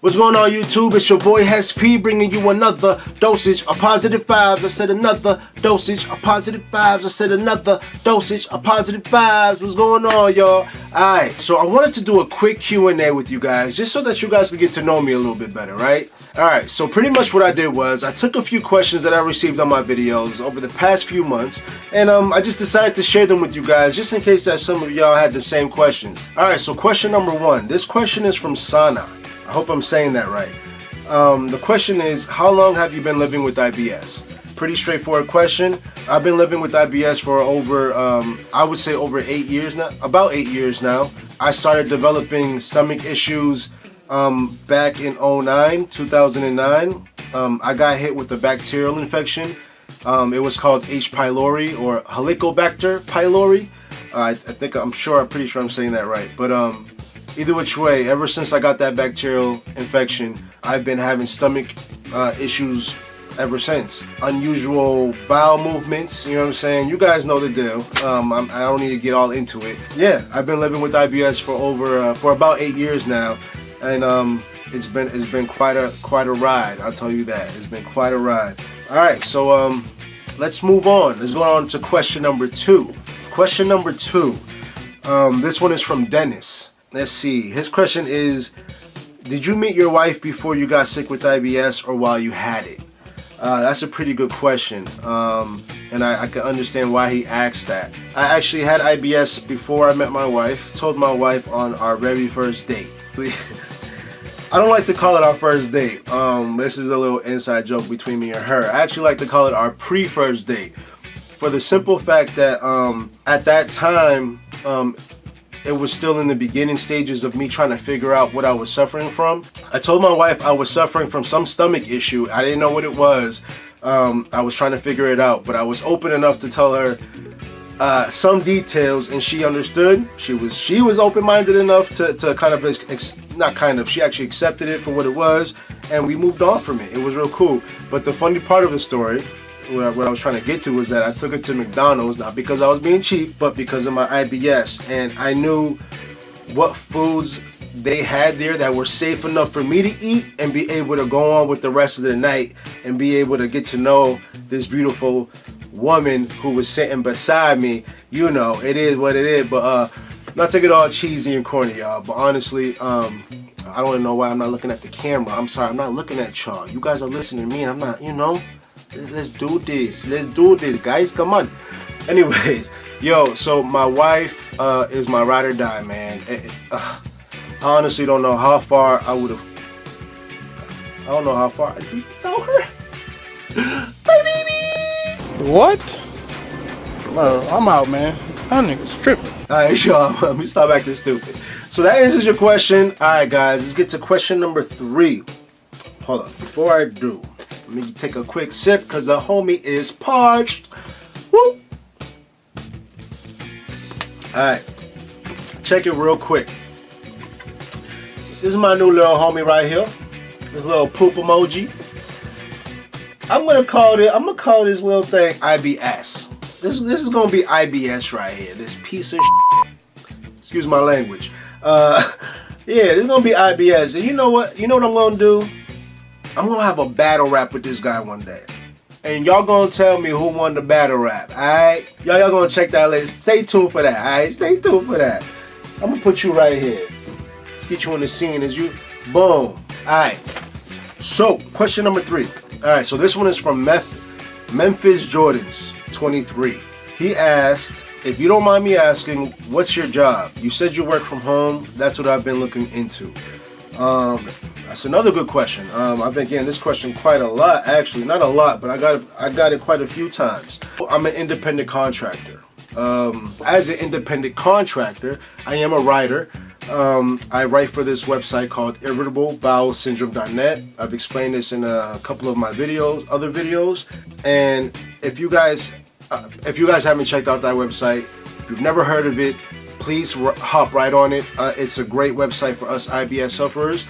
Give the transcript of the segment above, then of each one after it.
What's going on, YouTube? It's your boy SP bringing you another dosage of positive vibes. I said another dosage of positive vibes. I said another dosage of positive vibes. What's going on, y'all? Alright, so I wanted to do a quick Q&A with you guys just so that you guys could get to know me a little bit better, right? Alright, so pretty much what I did was I took a few questions that I received on my videos over the past few months, and I just decided to share them with you guys just in case that some of y'all had the same questions. Alright, so question number one. This question is from Sana. I hope I'm saying that right. The question is, how long have you been living with IBS? Pretty straightforward question. I've been living with IBS for over, I would say over 8 years now, about 8 years now. I started developing stomach issues back in 2009. I got hit with a bacterial infection. It was called H. pylori or Helicobacter pylori. I'm pretty sure I'm saying that right. But either which way, ever since I got that bacterial infection, I've been having stomach issues ever since. Unusual bowel movements, you know what I'm saying? You guys know the deal. I don't need to get all into it. Yeah, I've been living with IBS for about 8 years now, and it's been quite a ride. I'll tell you that. It's been quite a ride. All right, so let's move on. Let's go on to question number two. Question number two. This one is from Dennis. Let's see. His question is, did you meet your wife before you got sick with IBS or while you had it? That's a pretty good question. And I can understand why he asked that. I actually had IBS before I met my wife. Told my wife on our very first date. I don't like to call it our first date. This is a little inside joke between me and her. I actually like to call it our pre-first date. For the simple fact that at that time, it was still in the beginning stages of me trying to figure out what I was suffering from. I told my wife I was suffering from some stomach issue. I didn't know what it was. I was trying to figure it out, but I was open enough to tell her some details, and she understood. She was open-minded enough to kind of, she actually accepted it for what it was, and we moved on from it. It was real cool. But the funny part of the story, what I was trying to get to, was that I took her to McDonald's, not because I was being cheap, but because of my IBS, and I knew what foods they had there that were safe enough for me to eat and be able to go on with the rest of the night and be able to get to know this beautiful woman who was sitting beside me. You know, it is what it is, but not to get all cheesy and corny, y'all, but honestly, I don't even know why I'm not looking at the camera. I'm sorry, I'm not looking at y'all. You guys are listening to me, and I'm not, you know. Let's do this, guys, come on. Anyways, yo, so my wife is my ride or die, man. I honestly don't know how far I would have. I don't know how far I'd be without her. My baby. What? I'm out, man. That nigga's tripping. Alright, y'all, let me stop acting stupid. So that answers your question. Alright, guys, let's get to question number 3. Hold up, before I do, let me take a quick sip because the homie is parched. Woo! Alright, check it real quick. This is my new little homie right here. This little poop emoji. I'm gonna call this little thing IBS. This is gonna be IBS right here. This piece of shit. Excuse my language. Yeah, this is gonna be IBS. And you know what? You know what I'm gonna do? I'm gonna have a battle rap with this guy one day, and y'all gonna tell me who won the battle rap. Alright, y'all gonna check that later. Stay tuned for that. Alright, stay tuned for that. I'm gonna put you right here. Let's get you in the scene as you boom. Alright, so question number 3. Alright, so this one is from Memphis Jordans 23. He asked, if you don't mind me asking, what's your job? You said you work from home. That's what I've been looking into. That's another good question. I've been getting this question quite a lot, actually. Not a lot, but I got it quite a few times. I'm an independent contractor. As an independent contractor, I am a writer. I write for this website called irritablebowelsyndrome.net. I've explained this in a couple of my other videos. And if you guys haven't checked out that website, if you've never heard of it, please hop right on it. It's a great website for us IBS sufferers.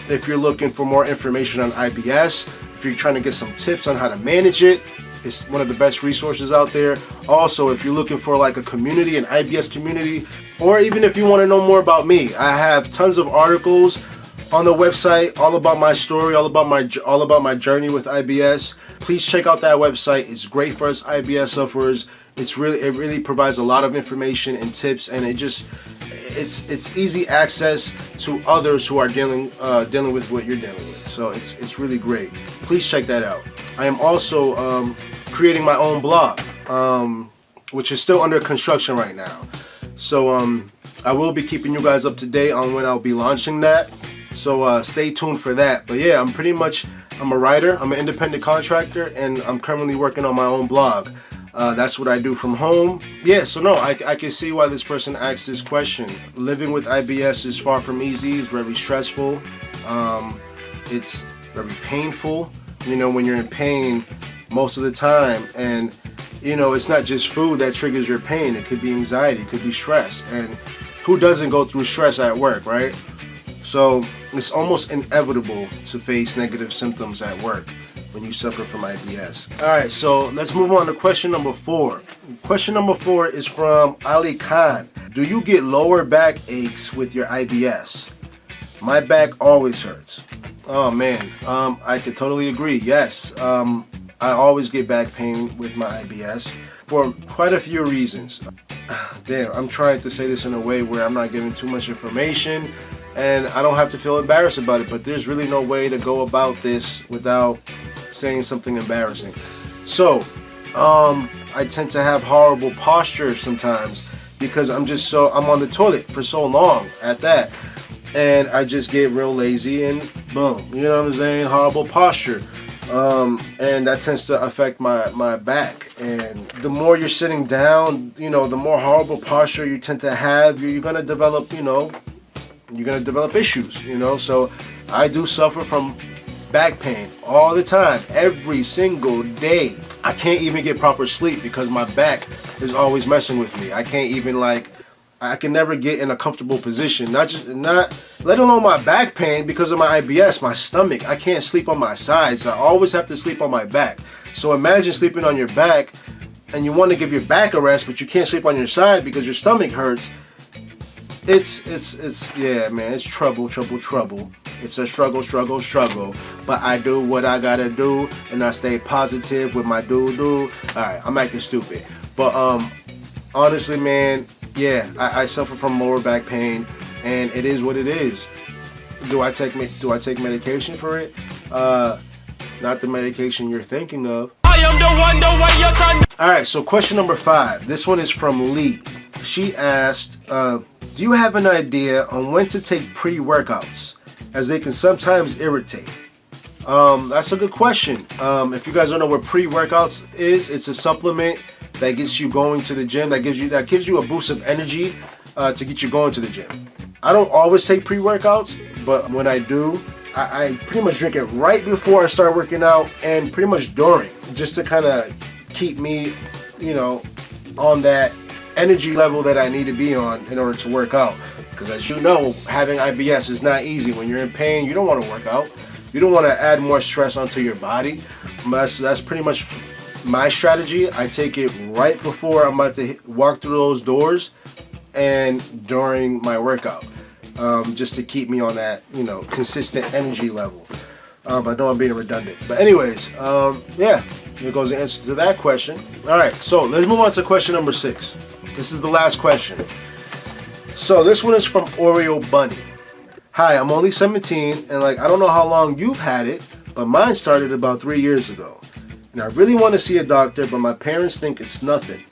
If you're looking for more information on IBS, if you're trying to get some tips on how to manage it, it's one of the best resources out there. Also, if you're looking for like a community, an IBS community, or even if you want to know more about me, I have tons of articles on the website all about my story, all about my journey with IBS. Please check out that website. It's great for us IBS sufferers. It really provides a lot of information and tips, and it's easy access to others who are dealing with what you're dealing with. So it's really great. Please check that out. I am also creating my own blog, which is still under construction right now. So I will be keeping you guys up to date on when I'll be launching that. So stay tuned for that. But yeah, I'm a writer, I'm an independent contractor, and I'm currently working on my own blog. That's what I do from home. Yeah, so no, I can see why this person asked this question. Living with IBS is far from easy. It's very stressful. It's very painful, when you're in pain most of the time. And, it's not just food that triggers your pain. It could be anxiety, it could be stress. And who doesn't go through stress at work, right? So it's almost inevitable to face negative symptoms at work when you suffer from IBS. Alright, so let's move on to question number 4. Question number 4 is from Ali Khan. Do you get lower back aches with your IBS? My back always hurts. Oh man, I could totally agree. Yes, I always get back pain with my IBS for quite a few reasons. Damn, I'm trying to say this in a way where I'm not giving too much information and I don't have to feel embarrassed about it, but there's really no way to go about this without saying something embarrassing. So, I tend to have horrible posture sometimes because I'm on the toilet for so long at that, and I just get real lazy and boom, you know what I'm saying, horrible posture. And that tends to affect my back, and the more you're sitting down, the more horrible posture you tend to have, you're gonna develop, issues, so I do suffer from back pain all the time, every single day. I can't even get proper sleep because my back is always messing with me. I can't even I can never get in a comfortable position, let alone my back pain because of my IBS, my stomach. I can't sleep on my sides. I always have to sleep on my back. So imagine sleeping on your back and you want to give your back a rest, but you can't sleep on your side because your stomach hurts. Yeah, man, it's trouble. It's a struggle, but I do what I gotta do, and I stay positive with my do. Alright, I'm acting stupid, but honestly, man, yeah, I suffer from lower back pain, and it is what it is. Do I take medication for it? Not the medication you're thinking of. I am the one your son. Alright, so question number 5. This one is from Lee. She asked, do you have an idea on when to take pre-workouts, as they can sometimes irritate? That's a good question. If you guys don't know what pre-workouts is, it's a supplement that gets you going to the gym, that gives you a boost of energy to get you going to the gym. I don't always take pre-workouts, but when I do, I pretty much drink it right before I start working out and pretty much during, just to kind of keep me, on that energy level that I need to be on in order to work out. Because as you know, having IBS is not easy. When you're in pain, you don't want to work out. You don't want to add more stress onto your body. That's pretty much my strategy. I take it right before I'm about to walk through those doors and during my workout, just to keep me on that, consistent energy level. I know I'm being redundant, but anyways, yeah, here goes the answer to that question. All right, so let's move on to question number 6. This is the last question. So this one is from Oreo Bunny. Hi, I'm only 17, and I don't know how long you've had it, but mine started about 3 years ago. And I really want to see a doctor, but my parents think it's nothing.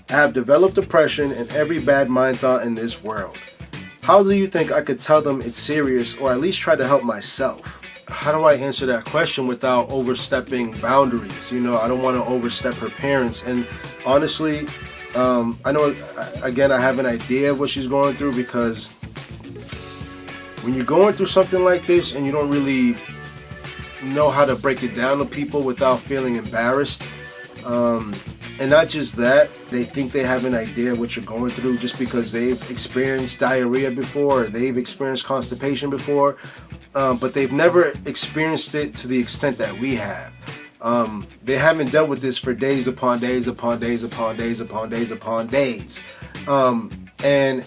I have developed depression and every bad mind thought in this world. How do you think I could tell them it's serious, or at least try to help myself? How do I answer that question without overstepping boundaries? I don't want to overstep her parents. And honestly, I know, again, I have an idea of what she's going through, because when you're going through something like this and you don't really know how to break it down to people without feeling embarrassed, and not just that, they think they have an idea of what you're going through just because they've experienced diarrhea before, or they've experienced constipation before, but they've never experienced it to the extent that we have. They haven't dealt with this for days upon days upon days upon days upon days upon days. And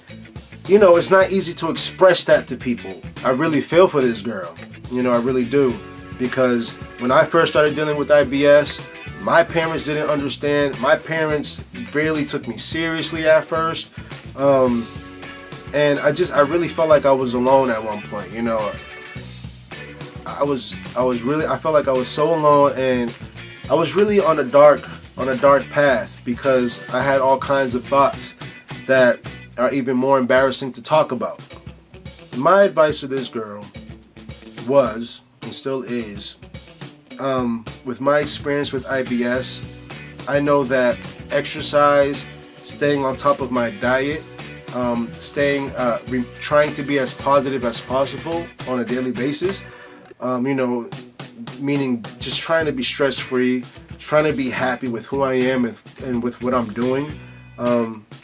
you know, it's not easy to express that to people. I really feel for this girl. You know, I really do. Because when I first started dealing with IBS, my parents didn't understand. My parents barely took me seriously at first. And I really felt like I was alone at one point, you know. I felt like I was so alone, and I was really on a dark path because I had all kinds of thoughts that are even more embarrassing to talk about. My advice to this girl was, and still is, with my experience with IBS, I know that exercise, staying on top of my diet, trying to be as positive as possible on a daily basis, you know, meaning just trying to be stress-free, trying to be happy with who I am and with what I'm doing.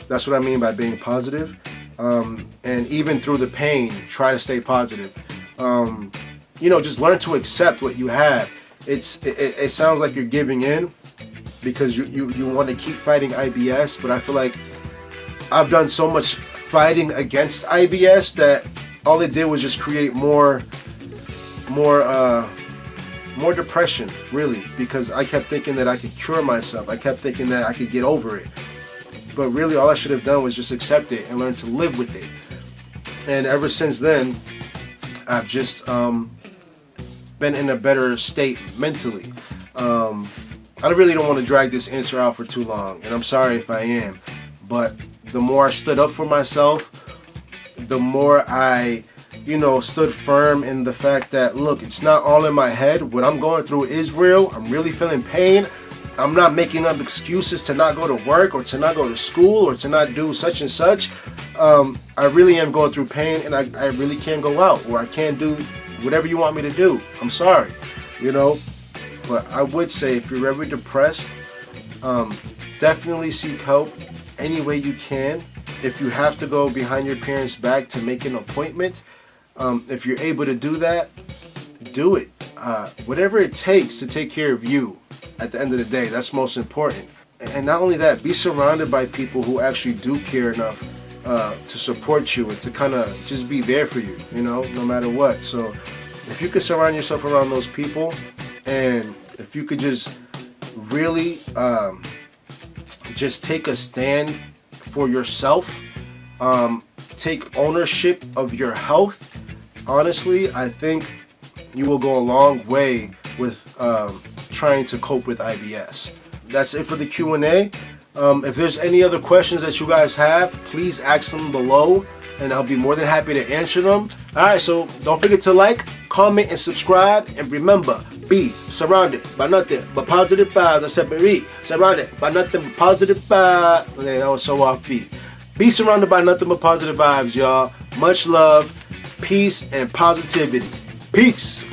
That's what I mean by being positive. And even through the pain, try to stay positive. You know, just learn to accept what you have. It sounds like you're giving in because you want to keep fighting IBS, but I feel like I've done so much fighting against IBS that all it did was just create more depression, really, because I kept thinking that I could cure myself. I kept thinking that I could get over it. But really, all I should have done was just accept it and learn to live with it. And ever since then, I've just been in a better state mentally. I really don't want to drag this answer out for too long, and I'm sorry if I am. But the more I stood up for myself, the more I, you know, stood firm in the fact that, look, it's not all in my head. What I'm going through is real. I'm really feeling pain. I'm not making up excuses to not go to work or to not go to school or to not do such and such. I really am going through pain, and I really can't go out, or I can't do whatever you want me to do. I'm sorry, you know. But I would say if you're ever depressed, definitely seek help any way you can. If you have to go behind your parents' back to make an appointment, if you're able to do that, do it. Whatever it takes to take care of you at the end of the day, that's most important. And not only that, be surrounded by people who actually do care enough to support you and to kind of just be there for you, you know, no matter what. So if you could surround yourself around those people, and if you could just really just take a stand for yourself, take ownership of your health, honestly, I think you will go a long way with trying to cope with IBS. That's it for the Q&A. If there's any other questions that you guys have, please ask them below, and I'll be more than happy to answer them. Alright, so don't forget to like, comment, and subscribe. And remember, be surrounded by nothing but positive vibes. I said be surrounded by nothing but positive vibes. Okay, that was so offbeat. Be surrounded by nothing but positive vibes, y'all. Much love, peace, and positivity. Peace.